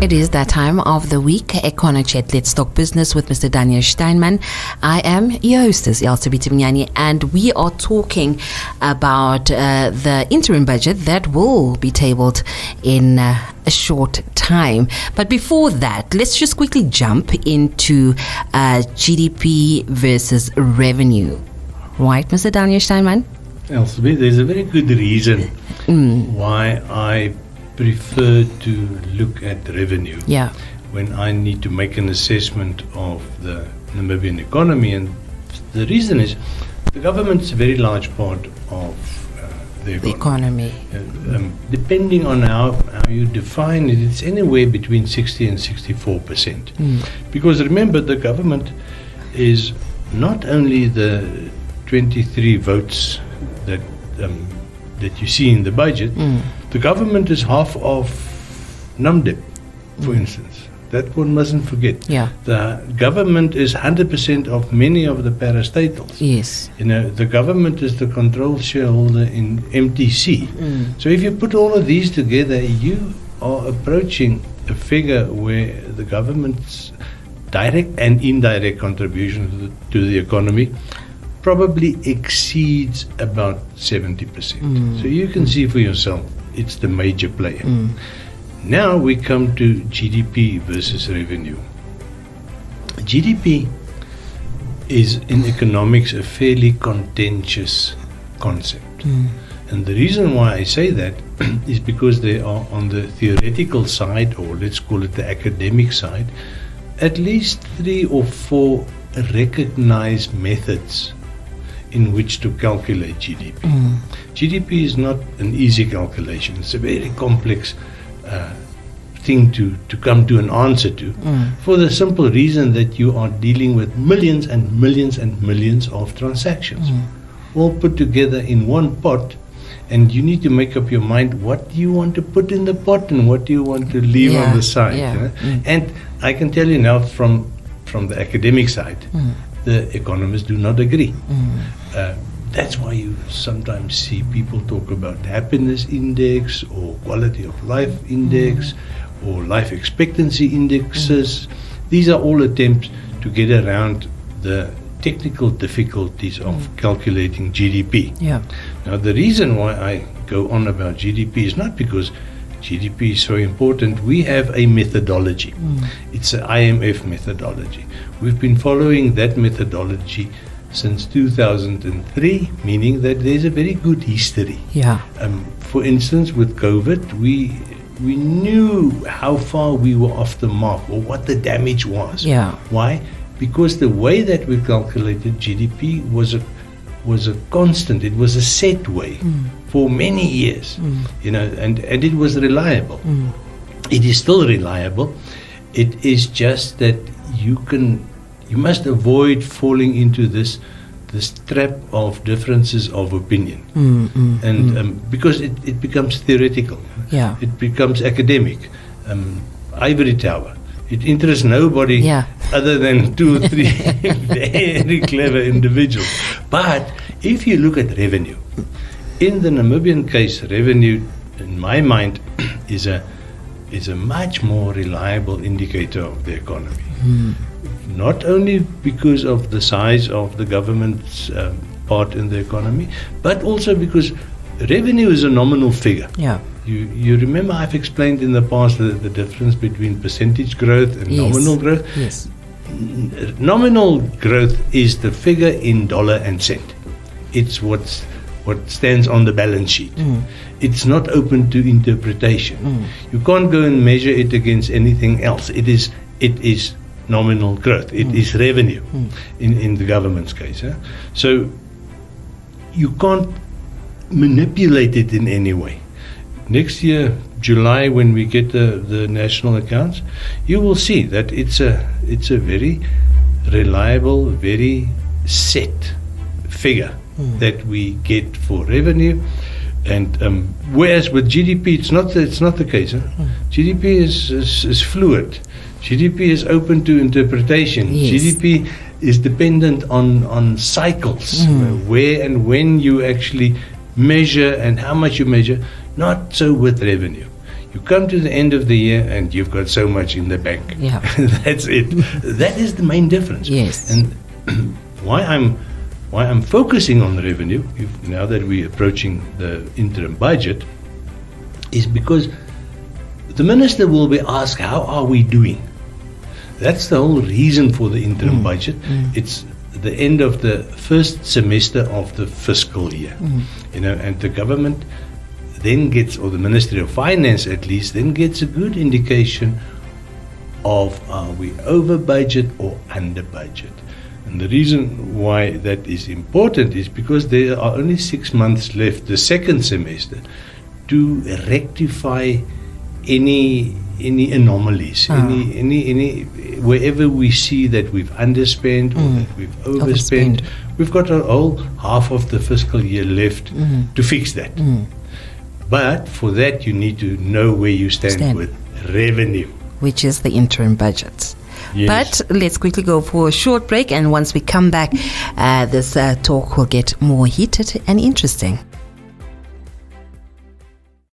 It is that time of the week, EconoChat. Let's talk business with Mr. Daniel Steinman. I am your hostess, Elsa Bitimiani, and we are talking about the interim budget that will be tabled in a short time. But before that, let's just quickly jump into GDP versus revenue. Right, Mr. Daniel Steinman? Elsa, there's a very good reason why I prefer to look at revenue when I need to make an assessment of the Namibian economy. And the reason is the government's a very large part of the economy. Depending on how you define it, it's anywhere between 60 and 64%. Because remember, the government is not only the 23 votes that you see in the budget. The government is half of NAMDEP, for instance. That one mustn't forget. The government is 100% of many of the parastatals. Yes. You know, the government is the control shareholder in MTC. So if you put all of these together, you are approaching a figure where the government's direct and indirect contribution to the economy probably exceeds about 70%. So you can see for yourself, it's the major player. Now we come to GDP versus revenue. GDP is in economics a fairly contentious concept. And the reason why I say that is because there are, on the theoretical side, or let's call it the academic side, at least 3 or 4 recognized methods in which to calculate GDP. GDP is not an easy calculation. It's a very complex thing to come to an answer to, for the simple reason that you are dealing with millions and millions and millions of transactions, all put together in one pot, and you need to make up your mind what do you want to put in the pot and what do you want to leave on the side. And I can tell you now from the academic side, the economists do not agree. That's why you sometimes see people talk about happiness index or quality of life index or life expectancy indexes. These are all attempts to get around the technical difficulties of calculating GDP. Now, the reason why I go on about GDP is not because GDP is so important. We have a methodology. It's an IMF methodology. We've been following that methodology since 2003, meaning that there's a very good history. For instance, with COVID, we knew how far we were off the mark or what the damage was. Why? Because the way that we calculated GDP was a constant. It was a set way for many years, you know, and it was reliable. It is still reliable. It is just that you must avoid falling into this trap of differences of opinion, and because it becomes theoretical, it becomes academic, ivory tower. It interests nobody other than 2 or 3 very clever individuals. But if you look at revenue, in the Namibian case, revenue, in my mind, is a much more reliable indicator of the economy. Not only because of the size of the government's part in the economy, but also because revenue is a nominal figure. You remember I've explained in the past the difference between percentage growth and nominal growth? Nominal growth is the figure in dollar and cent. It's what stands on the balance sheet. It's not open to interpretation. You can't go and measure it against anything else. It is nominal growth. It is revenue in the government's case. So you can't manipulate it in any way. Next year, July, when we get the national accounts, you will see that it's a very reliable, very set figure that we get for revenue. And whereas with GDP, it's not the case. GDP is fluid. GDP is open to interpretation. GDP is dependent on cycles, where and when you actually measure and how much you measure. Not so with revenue. You come to the end of the year and you've got so much in the bank. Yeah. That's it. That is the main difference. Yes. And why I'm focusing on revenue, now that we're approaching the interim budget, is because the minister will be asked, how are we doing? That's the whole reason for the interim budget. It's the end of the first semester of the fiscal year. And the government then gets, or the Ministry of Finance at least, then gets a good indication of are we over budget or under budget. And the reason why that is important is because there are only 6 months left, the second semester, to rectify any anomalies, any wherever we see that we've underspent or that we've overspent. We've got a whole half of the fiscal year left to fix that. But for that, you need to know where you stand with revenue, which is the interim budget. Yes. But let's quickly go for a short break, and once we come back, this talk will get more heated and interesting.